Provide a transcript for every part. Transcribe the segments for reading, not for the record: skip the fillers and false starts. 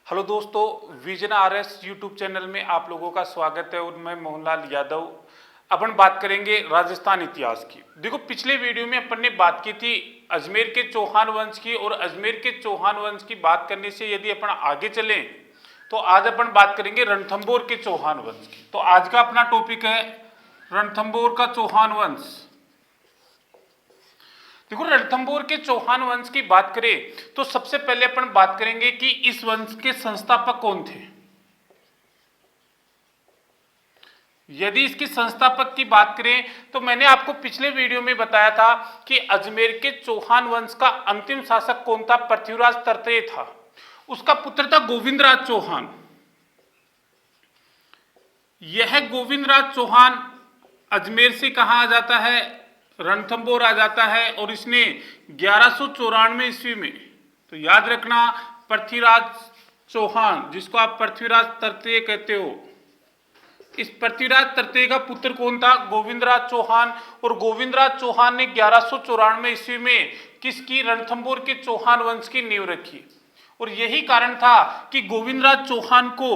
Hello दोस्तों, vision RS YouTube channel में आप लोगों का स्वागत है और मैं मोहनलाल यादव। अपन बात करेंगे राजस्थान इतिहास की। देखो, पिछले वीडियो में अपन ने बात की थी अजमेर के चौहान वंश की, और अजमेर के चौहान वंश की बात करने से यदि अपन आगे चलें तो आज अपन बात करेंगे रणथंभौर के चौहान वंश की। तो आज का अपना टॉपिक है रणथंभौर का चौहान वंश। देखो, रणथंभौर के चौहान वंश की बात करें तो सबसे पहले अपन बात करेंगे कि इस वंश के संस्थापक कौन थे। यदि इसकी संस्थापक की बात करें तो मैंने आपको पिछले वीडियो में बताया था कि अजमेर के चौहान वंश का अंतिम शासक कौन था। पृथ्वीराज तृतीय था। उसका पुत्र था गोविंदराज चौहान। यह गोविंदराज चौहान अजमेर से कहाँ आ जाता है, रणथंभौर आ जाता है, और इसने 1194 ईस्वी में, तो याद रखना, पृथ्वीराज चौहान जिसको आप पृथ्वीराज तृतीय कहते हो, इस पृथ्वीराज तृतीय का पुत्र कौन था, गोविंदराज चौहान। और गोविंदराज चौहान ने 1194 ईस्वी में किसकी, रणथंभौर के चौहान वंश की नींव रखी। और यही कारण था कि गोविंदराज चौहान को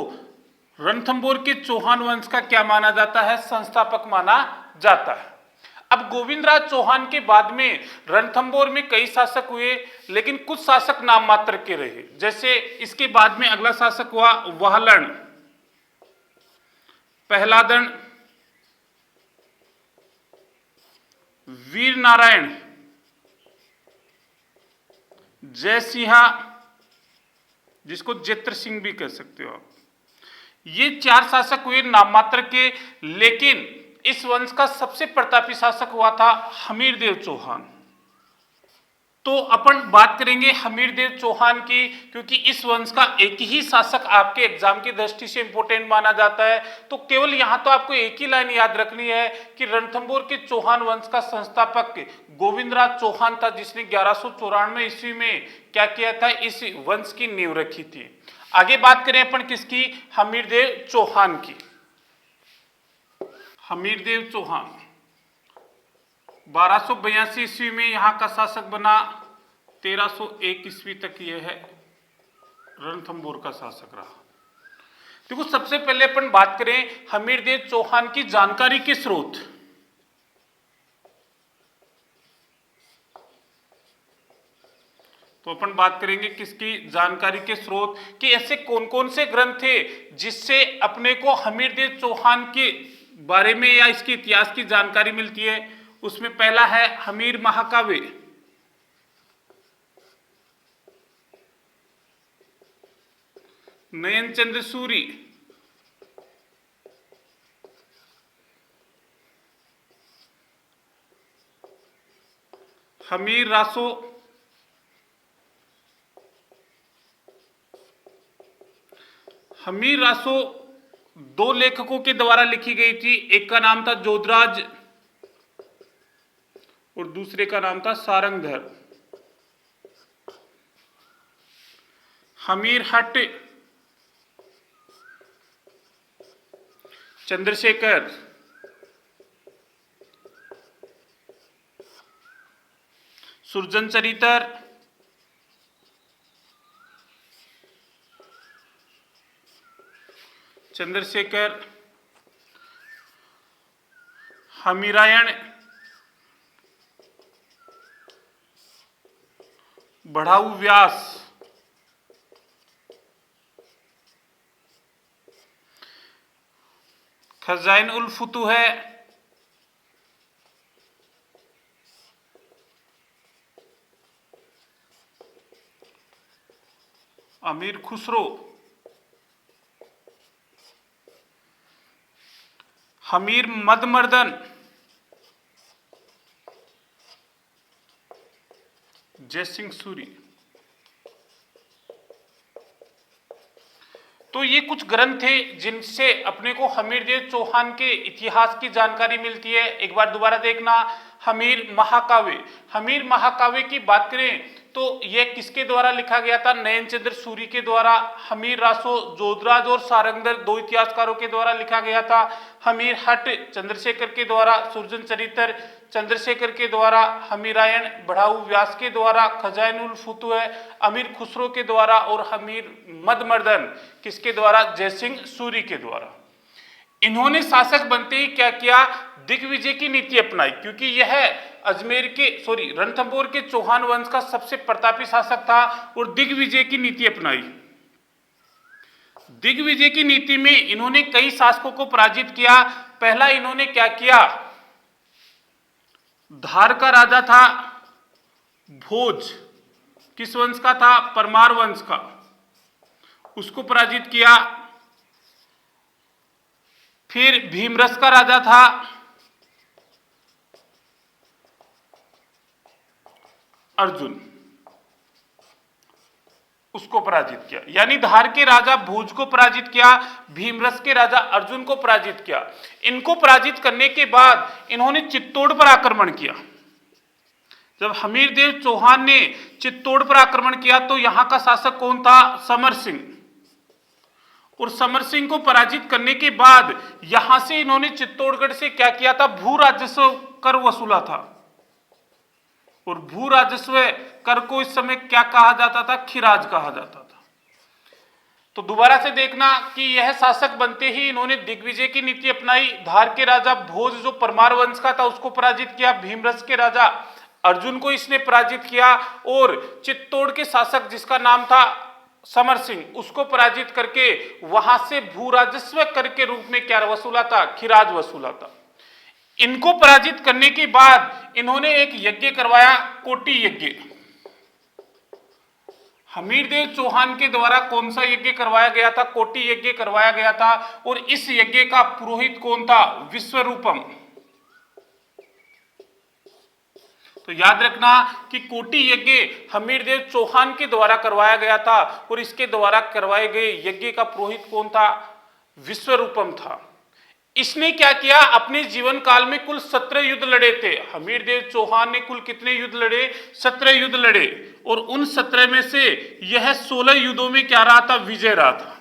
रणथंभौर के चौहान वंश का क्या माना जाता है, संस्थापक माना जाता है। अब गोविंदराज चौहान के बाद में रणथंभौर में कई शासक हुए, लेकिन कुछ शासक नाम मात्र के रहे। जैसे इसके बाद में अगला शासक हुआ वाहलन, पहलादन, वीर नारायण, जयसिंहा, जिसको जेत्र सिंह भी कह सकते हो आप। ये 4 शासक हुए नाम मात्र के, लेकिन इस वंश का सबसे प्रतापी शासक हुआ था हमीरदेव चौहान। तो अपन बात करेंगे हमीरदेव चौहान की, क्योंकि इस वंश का एक ही शासक आपके एग्जाम की दृष्टि से इंपॉर्टेंट माना जाता है। तो केवल यहां तो आपको एक ही लाइन याद रखनी है कि रणथंभौर के चौहान वंश का संस्थापक गोविंदराज चौहान था, जिसने 1194 ईस्वी में क्या किया था, इस वंश की नींव रखी थी। आगे बात करें अपन किसकी, हमीरदेव चौहान की। हमीरदेव चौहान 1282 ईस्वी में यहाँ का शासक बना, 1301 ईस्वी तक यह है रणथंभौर का शासक रहा। देखो, सबसे पहले अपन बात करें हमीरदेव चौहान की जानकारी के स्रोत। तो अपन बात करेंगे किसकी, जानकारी के स्रोत, कि ऐसे कौन कौन से ग्रंथ थे जिससे अपने को हमीरदेव चौहान के बारे में या इसके इतिहास की जानकारी मिलती है। उसमें पहला है हमीर महाकाव्य, नयन चंद्र सूरी, हमीर रासो, हमीर रासो 2 लेखकों के द्वारा लिखी गई थी। एक का नाम था जोधराज और दूसरे का नाम था सारंगधर। हमीर हट, चंद्रशेखर, सुरजन चरितर, चंद्रशेखर, हमीरायण, बढ़ाऊ व्यास, खजाइन उल फुतूह, अमीर खुसरो, हमीर मदमर्दन, जयसिंह सूरी। तो ये कुछ ग्रंथ थे जिनसे अपने को हमीरदेव चौहान के इतिहास की जानकारी मिलती है। एक बार दोबारा देखना, हमीर महाकाव्य। हमीर महाकाव्य की बात करें तो यह किसके द्वारा लिखा गया था? नयनचंद्र सूरी के द्वारा। हमीर रासो जोधराज और सारंगधर दो इतिहासकारों के द्वारा लिखा गया था। हमीर हट चंद्रशेखर के द्वारा। सुरजन चरित्र चंद्रशेखर के द्वारा। हमीरायण बढ़ाऊ व्यास के द्वारा। खजाइनुल फुतुह अमीर खुसरो के द्वारा। और हमीर मदमर्दन किसके द्वारा? जयसिंह सूरी के द्वारा। इन्होंने शासक बनते ही क्या किया? दिग्विजय की नीति अपनाई, क्योंकि यह रणथंभौर के चौहान वंश का सबसे प्रतापी शासक था और दिग्विजय की नीति अपनाई। दिग्विजय की नीति में इन्होंने कई शासकों को पराजित किया। पहला इन्होंने क्या किया? धार का राजा था भोज, किस वंश का था? परमार वंश का, उसको पराजित किया। फिर भीमरस का राजा था अर्जुन, उसको पराजित किया। यानी धार के राजा भोज को पराजित किया, भीमरस के राजा अर्जुन को पराजित किया। इनको पराजित करने के बाद इन्होंने चित्तौड़ पर आक्रमण किया। जब हमीरदेव चौहान ने चित्तौड़ पर आक्रमण किया तो यहां का शासक कौन था? समर सिंह। और समर सिंह को पराजित करने के बाद यहां से इन्होंने चित्तौड़गढ़ से क्या किया था? भू राजस्व कर वसूला था। और भू राजस्व कर को इस समय क्या कहा जाता था? खिराज कहा जाता था। तो दोबारा से देखना कि यह शासक बनते ही इन्होंने दिग्विजय की नीति अपनाई। धार के राजा भोज जो परमार वंश का था उसको पराजित किया। भीमरस के राजा अर्जुन को इसने पराजित किया। और चित्तौड़ के शासक जिसका नाम था समर सिंह, उसको पराजित करके वहां से भू राजस्व कर के रूप में क्या वसूला था? खिराज वसूला था। इनको पराजित करने के बाद इन्होंने एक यज्ञ करवाया, कोटि यज्ञ। हमीरदेव चौहान के द्वारा कौन सा यज्ञ करवाया गया था? कोटि यज्ञ करवाया गया था। और इस यज्ञ का पुरोहित कौन था? विश्वरूपम। तो याद रखना कि कोटि यज्ञ हमीरदेव चौहान के द्वारा करवाया गया था और इसके द्वारा करवाए गए यज्ञ का पुरोहित कौन था? विश्वरूपम था। इसने क्या किया? अपने जीवन काल में कुल 17 युद्ध लड़े थे। हमीरदेव चौहान ने कुल कितने युद्ध लड़े? 17 युद्ध लड़े। और उन 17 में से यह 16 युद्धों में क्या रहा था? विजय रहा था।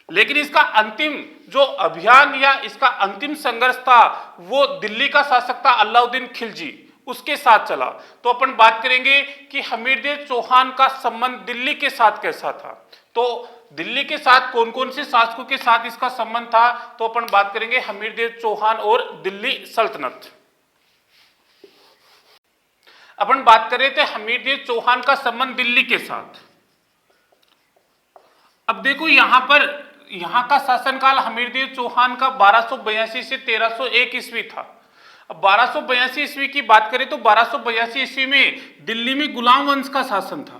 लेकिन इसका अंतिम जो अभियान या इसका अंतिम संघर्ष था वो दिल्ली का शासक था अलाउद्दीन खिलजी, उसके साथ चला। तो अपन बात करेंगे कि हमीरदेव चौहान का संबंध दिल्ली के साथ कैसा था। तो दिल्ली के साथ कौन कौन से शासकों के साथ इसका संबंध था? तो अपन बात करेंगे हमीरदेव चौहान और दिल्ली सल्तनत। अपन बात कर रहे थे हमीरदेव चौहान का संबंध दिल्ली के साथ। अब देखो यहां पर यहां का शासनकाल हमीरदेव चौहान का 1282 से 1301 ईस्वी था। अब 1282 ईस्वी की बात करें तो 1282 ईस्वी में दिल्ली में गुलाम वंश का शासन था।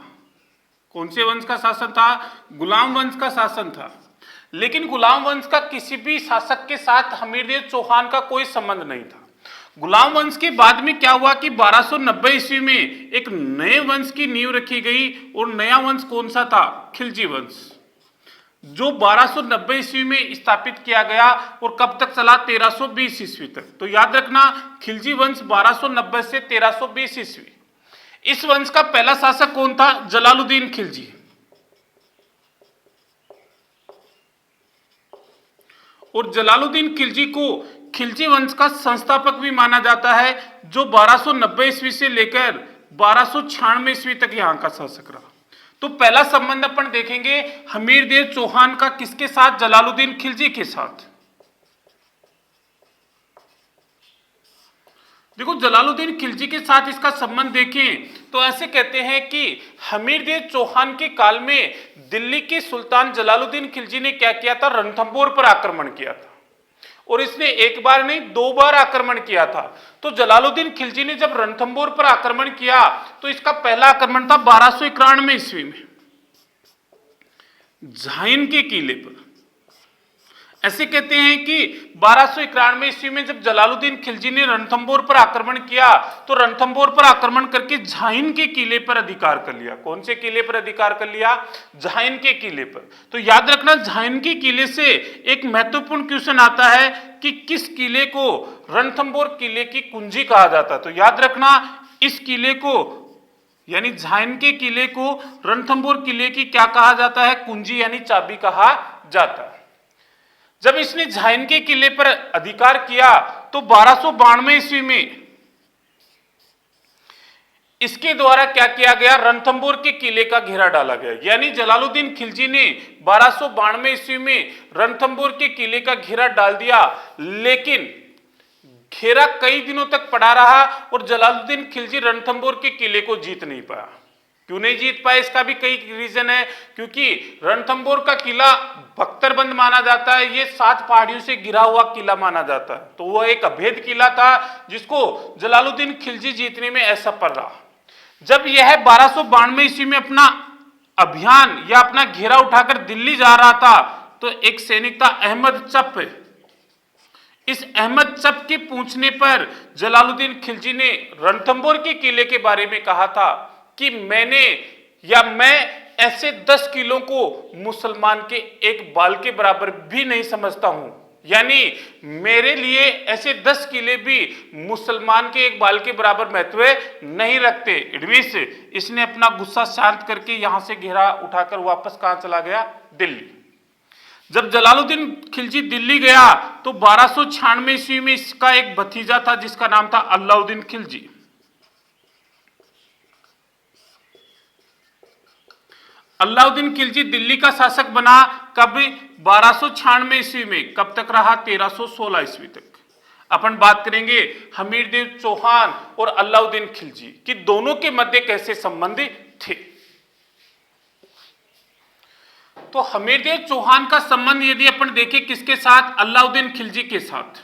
कौन से वंश का शासन था? गुलाम वंश का शासन था। लेकिन गुलाम वंश का किसी भी शासक के साथ हमीरदेव चौहान का कोई संबंध नहीं था। गुलाम वंश के बाद में क्या हुआ कि 1290 ईस्वी में एक नए वंश की नींव रखी गई। और नया वंश कौन सा था? खिलजी वंश, जो 1290 ईस्वी में स्थापित किया गया और कब तक चला? 1320 ईस्वी तक। तो याद रखना खिलजी वंश 1290 से 1320 ईस्वी। इस वंश का पहला शासक कौन था? जलालुद्दीन खिलजी। और जलालुद्दीन खिलजी को खिलजी वंश का संस्थापक भी माना जाता है, जो 1290 ईस्वी से लेकर 1296 ईस्वी तक यहां का शासक रहा। तो पहला संबंध अपन देखेंगे हमीरदेव चौहान का किसके साथ? जलालुद्दीन खिलजी के साथ। देखो जलालुद्दीन खिलजी के साथ इसका संबंध देखें तो ऐसे कहते हैं कि हमीरदेव चौहान के काल में दिल्ली के सुल्तान जलालुद्दीन खिलजी ने क्या किया था? रणथंभौर पर आक्रमण किया था। और इसने एक बार नहीं 2 बार आक्रमण किया था। तो जलालुद्दीन खिलजी ने जब रणथंभौर पर आक्रमण किया तो इसका पहला आक्रमण था 1291 ईस्वी में झाइन के किले पर। ऐसे कहते हैं कि 1291 ईस्वी में जब जलालुद्दीन खिलजी ने रणथंबोर पर आक्रमण किया तो रणथंबोर पर आक्रमण करके झाइन के किले पर अधिकार कर लिया। कौन से किले पर अधिकार कर लिया? झाइन के किले पर। तो याद रखना, झाइन के किले से एक महत्वपूर्ण क्वेश्चन आता है कि किस किले को रणथंबोर किले की कुंजी कहा जाता है। तो याद रखना, इस किले को यानी झाइन के किले को रणथंबोर किले की क्या कहा जाता है? कुंजी यानी चाबी कहा जाता है। जब इसने झाइन के किले पर अधिकार किया तो 1292 ईस्वी में इसके द्वारा क्या किया गया? रणथंबोर के किले का घेरा डाला गया। यानी जलालुद्दीन खिलजी ने 1292 ईस्वी में रणथंबोर के किले का घेरा डाल दिया, लेकिन घेरा कई दिनों तक पड़ा रहा और जलालुद्दीन खिलजी रणथंबोर के किले को जीत नहीं पाया। क्यों नहीं जीत पाए? इसका भी कई रीजन है। क्योंकि रणथंबोर का किला बख्तरबंद माना जाता है, ये 7 पहाड़ियों से घिरा हुआ किला माना जाता है। तो वह एक अभेद किला था जिसको जलालुद्दीन खिलजी जीतने में असफल रहा। जब यह 1292 ईस्वी में अपना अभियान या अपना घेरा उठाकर दिल्ली जा रहा था तो एक सैनिक था अहमद चप। इस अहमद चप के पूछने पर जलालुद्दीन खिलजी ने रणथंबोर के किले के बारे में कहा था कि मैं ऐसे 10 किलों को मुसलमान के एक बाल के बराबर भी नहीं समझता हूं। यानी मेरे लिए ऐसे 10 किले भी मुसलमान के एक बाल के बराबर महत्व नहीं रखते। इडवीस इसने अपना गुस्सा शांत करके यहां से घेरा उठाकर वापस कहां चला गया? दिल्ली। जब जलालुद्दीन खिलजी दिल्ली गया तो 1296 ईस्वी में इसका एक भतीजा था जिसका नाम था अलाउद्दीन खिलजी। अलाउद्दीन खिलजी दिल्ली का शासक बना कब? 1296 ईस्वी में। कब तक रहा? 1316 ईस्वी तक। अपन बात करेंगे हमीरदेव चौहान और अलाउद्दीन खिलजी कि दोनों के मध्य कैसे संबंध थे। तो हमीरदेव चौहान का संबंध यदि अपन देखें किसके साथ? अलाउद्दीन खिलजी के साथ।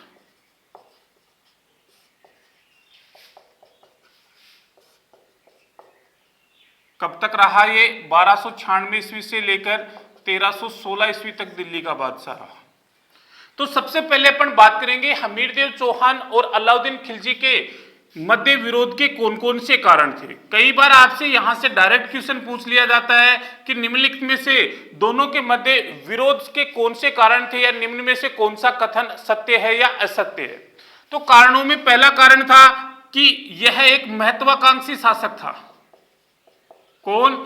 कब तक रहा ये? 1296 ईस्वी से लेकर 1316 ईस्वी तक दिल्ली का बादशाह रहा। तो सबसे पहले अपन बात करेंगे हमीरदेव चौहान और अलाउद्दीन खिलजी के मध्य विरोध के कौन कौन से कारण थे। कई बार आपसे यहां से डायरेक्ट क्वेश्चन पूछ लिया जाता है कि निम्नलिखित में से दोनों के मध्य विरोध के कौन से कारण थे या निम्न में से कौन सा कथन सत्य है या असत्य है। तो कारणों में पहला कारण था कि यह एक महत्वाकांक्षी शासक था। कौन?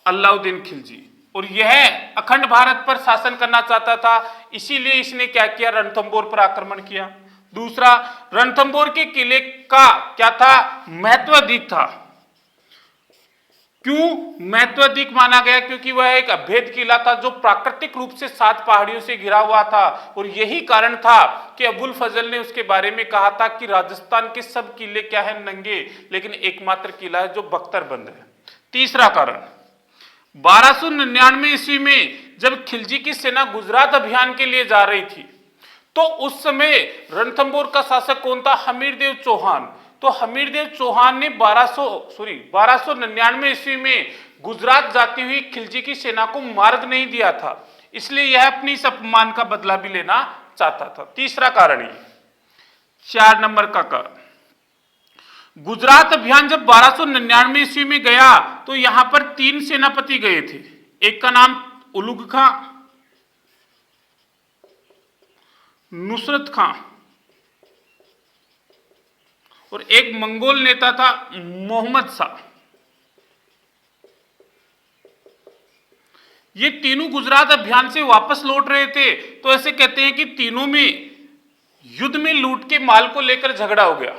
अलाउद्दीन खिलजी। और यह अखंड भारत पर शासन करना चाहता था, इसीलिए इसने क्या किया? रणथंबोर पर आक्रमण किया। दूसरा, रणथंबोर के किले का क्या था? महत्व अधिक था। क्यों महत्व अधिक माना गया? क्योंकि वह एक अभेद किला था जो प्राकृतिक रूप से 7 पहाड़ियों से घिरा हुआ था। और यही कारण था कि अबुल फजल ने उसके बारे में कहा था कि राजस्थान के सब किले क्या है? नंगे, लेकिन एकमात्र किला है जो बख्तरबंद है। तीसरा कारण, 1299 ईस्वी में जब खिलजी की सेना गुजरात अभियान के लिए जा रही थी तो उस समय रणथंबोर का शासक कौन था? हमीरदेव चौहान। तो हमीरदेव चौहान ने 1299 ईस्वी में गुजरात जाती हुई खिलजी की सेना को मार्ग नहीं दिया था, इसलिए यह अपनी इस अपमान का बदला भी लेना चाहता था। तीसरा कारण ये। 4 नंबर का कारण, गुजरात अभियान जब 1299 ईस्वी में गया तो यहां पर 3 सेनापति गए थे। एक का नाम उलुग खां, नुसरत खां और एक मंगोल नेता था मोहम्मद शाह। ये तीनों गुजरात अभियान से वापस लौट रहे थे। तो ऐसे कहते हैं कि तीनों में युद्ध में लूट के माल को लेकर झगड़ा हो गया।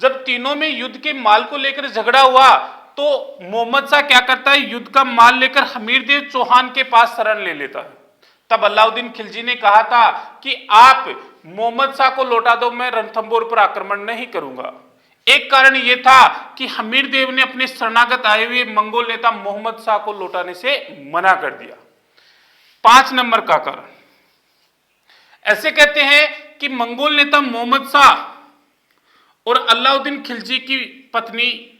जब तीनों में युद्ध के माल को लेकर झगड़ा हुआ तो मोहम्मद शाह क्या करता है? युद्ध का माल लेकर हमीरदेव चौहान के पास शरण ले लेता है। तब अलाउद्दीन खिलजी ने कहा था कि आप मोहम्मद शाह को लौटा दो, मैं रणथंबोर पर आक्रमण नहीं करूंगा। एक कारण यह था कि हमीरदेव ने अपने शरणागत आए हुए मंगोल नेता मोहम्मद शाह को लौटाने से मना कर दिया। 5 नंबर का कारण, ऐसे कहते हैं कि मंगोल नेता मोहम्मद शाह और अलाउद्दीन खिलजी की पत्नी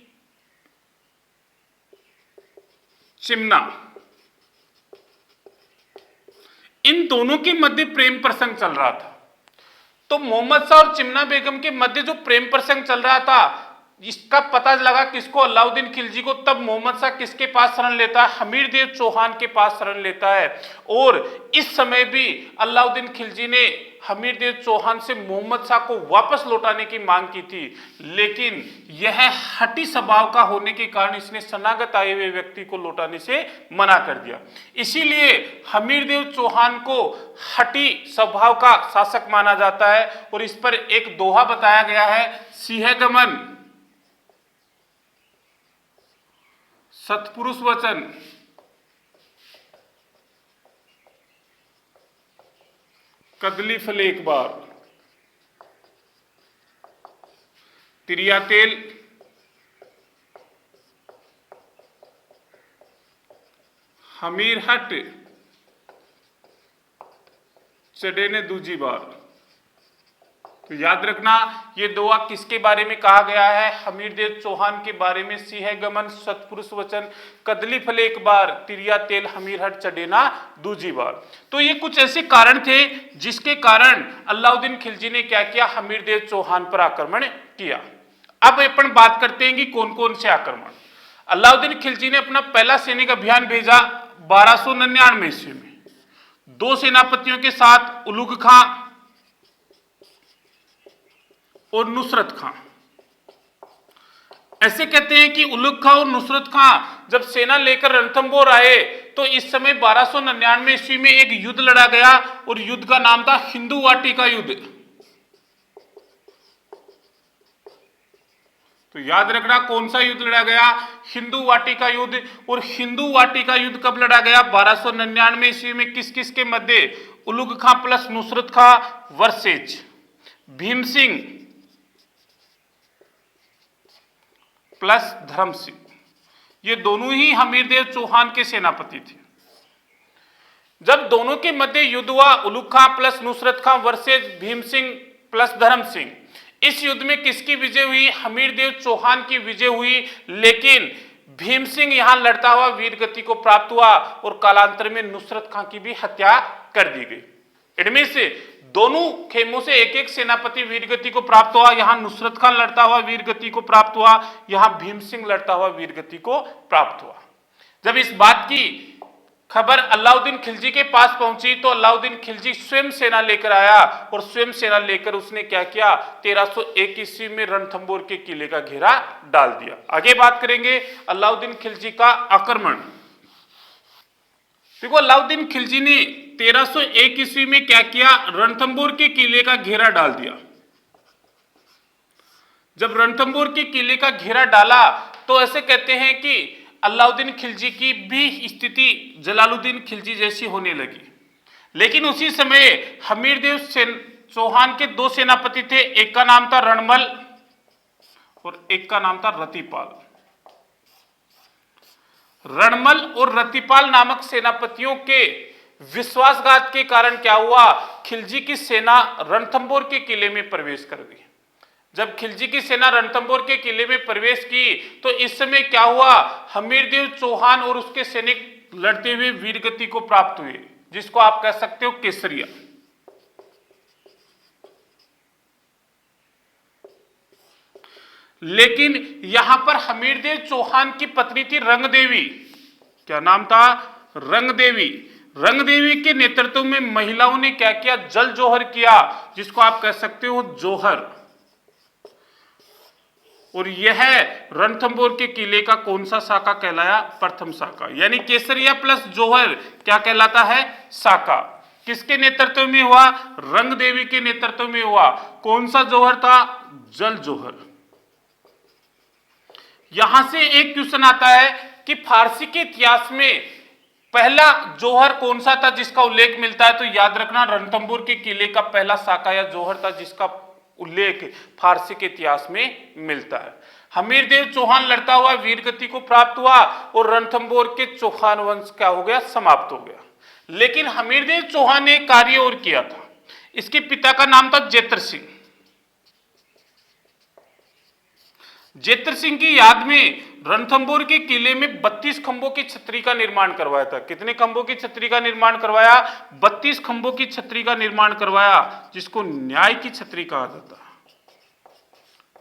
चिमना इन दोनों के मध्य प्रेम प्रसंग चल रहा था। तो मोहम्मद शाह और चिमना बेगम के मध्य जो प्रेम प्रसंग चल रहा था, इसका पता लगा किसको, अलाउद्दीन खिलजी को। तब मोहम्मद शाह किसके पास शरण लेता है, हमीर देव चौहान के पास शरण लेता है। और इस समय भी अलाउद्दीन खिलजी ने हमीर देव चौहान से मोहम्मद शाह को वापस लौटाने की मांग की थी, लेकिन यह हठी स्वभाव का होने के कारण इसने शरणागत आए हुए व्यक्ति को लौटाने से मना कर दिया। इसीलिए हमीर देव चौहान को हठी स्वभाव का शासक माना जाता है। और इस पर एक दोहा बताया गया है, सिंहगमन सतपुरुष वचन, कदली फल एक बार, तिरिया तेल, हमीर हट चढ़े ने दूजी बार। तो याद रखना, ये दोहा किसके बारे में कहा गया है, हमीर देव चौहान के बारे में। सिंहगमन सतपुरुष वचन, कदली फल एक बार, तिरिया तेल, हमीर हट चढ़े ना दूजी बार। तो ये कुछ ऐसे कारण थे जिसके कारण अलाउद्दीन खिलजी ने क्या किया, हमीर देव चौहान पर आक्रमण किया। अब अपन बात करते हैं कि कौन कौन से आक्रमण। अलाउद्दीन खिलजी ने अपना पहला सैनिक अभियान भेजा 1299 ईस्वी में, 2 सेनापतियों के साथ, उलुग खां और नुसरत खां। ऐसे कहते हैं कि उलुग खां और नुसरत खां जब सेना लेकर रणथंबोर आए तो इस समय 1299 ईस्वी में एक युद्ध लड़ा गया और युद्ध का नाम था हिंदू वाटिका युद्ध। तो याद रखना कौन सा युद्ध लड़ा गया, हिंदू वाटिका युद्ध। और हिंदू वाटिका युद्ध कब लड़ा गया, 1299 ईस्वी में। किस किस के मध्य, उलुग खां प्लस नुसरत खां वर्सेज भीम सिंह प्लस धर्म सिंह। ये दोनों ही हमीर देव चौहान के सेनापति थे। जब दोनों के मध्य युद्ध हुआ, उलुग खां प्लस नुसरत खां वर्सेज भीम सिंह प्लस धर्म सिंह, इस युद्ध में किसकी विजय हुई, हमीर देव चौहान की विजय हुई। लेकिन भीम सिंह यहां लड़ता हुआ वीर गति को प्राप्त हुआ और कालांतर में नुसरत खां की भी हत्या कर दी गई। इनमें से दोनों खेमों से एक एक सेनापति वीरगति को प्राप्त हुआ। यहां नुसरत खां लड़ता हुआ वीरगति को प्राप्त हुआ, यहां भीम सिंह लड़ता हुआ वीरगति को प्राप्त हुआ। जब इस बात की खबर अलाउद्दीन खिलजी के पास पहुंची तो अलाउद्दीन खिलजी स्वयं सेना लेकर आया और स्वयं सेना लेकर उसने क्या किया, 1301 ईस्वी में रणथंबोर के किले का घेरा डाल दिया। आगे बात करेंगे अलाउद्दीन खिलजी का आक्रमण। देखो अलाउद्दीन खिलजी ने 1301 ईस्वी में क्या किया, रणथंबोर के किले का घेरा डाल दिया। जब रणथंबोर के किले का घेरा डाला तो ऐसे कहते हैं कि अलाउद्दीन खिलजी की भी स्थिति जलालुद्दीन खिलजी जैसी होने लगी। लेकिन उसी समय हमीर देव चौहान के 2 सेनापति थे, एक का नाम था रणमल और एक का नाम था रतिपाल। रणमल और रतिपाल नामक सेनापतियों के विश्वासघात के कारण क्या हुआ, खिलजी की सेना रणथंबोर के किले में प्रवेश कर गई। जब खिलजी की सेना रणथंबोर के किले में प्रवेश की तो इस समय क्या हुआ, हमीरदेव चौहान और उसके सैनिक लड़ते हुए वीरगति को प्राप्त हुए, जिसको आप कह सकते हो केसरिया। लेकिन यहां पर हमीरदेव चौहान की पत्नी थी रंगदेवी। क्या नाम था, रंगदेवी। रंगदेवी के नेतृत्व में महिलाओं ने क्या किया, जल जोहर किया, जिसको आप कह सकते हो जोहर। और यह रणथंबोर के किले का कौन सा साका कहलाया, प्रथम साका। यानी केसरिया प्लस जोहर क्या कहलाता है, साका। किसके नेतृत्व में हुआ, रंगदेवी के नेतृत्व में हुआ। कौन सा जोहर था, जल जोहर। यहां से एक क्वेश्चन आता है कि फारसी के इतिहास में पहला जोहर कौन सा था जिसका उल्लेख मिलता है, तो याद रखना रणथंबोर के किले का पहला साका या जोहर था जिसका उल्लेख फारसी के इतिहास में मिलता है। हमीरदेव चौहान लड़ता हुआ वीरगति को प्राप्त हुआ और रणथंबोर के चौहान वंश क्या हो गया, समाप्त हो गया। लेकिन हमीरदेव चौहान ने एक कार्य और किया था। इसके पिता का नाम था जेतर सिंह। जेतर सिंह की याद में रणथंभौर के किले में 32 खंभों की छतरी का निर्माण करवाया था। कितने खंभों की छतरी का निर्माण करवाया? 32 खंभों की छतरी का निर्माण करवाया, जिसको न्याय की छतरी कहा जाता है।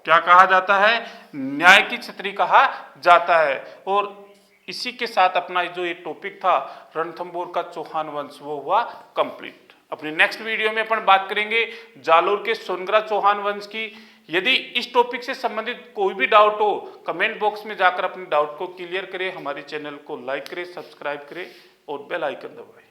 क्या कहा जाता है? न्याय की छतरी कहा जाता है। और इसी के साथ अपना जो ये टॉपिक था रणथंभौर का चौहान वंश वो हुआ कंप्लीट। अपनी नेक्स्ट वीडियो में अपन बात करेंगे जालोर के सोनग्रा चौहान वंश की। यदि इस टॉपिक से संबंधित कोई भी डाउट हो, कमेंट बॉक्स में जाकर अपने डाउट को क्लियर करें, हमारे चैनल को लाइक करें, सब्सक्राइब करें और बेल आइकन दबाएं।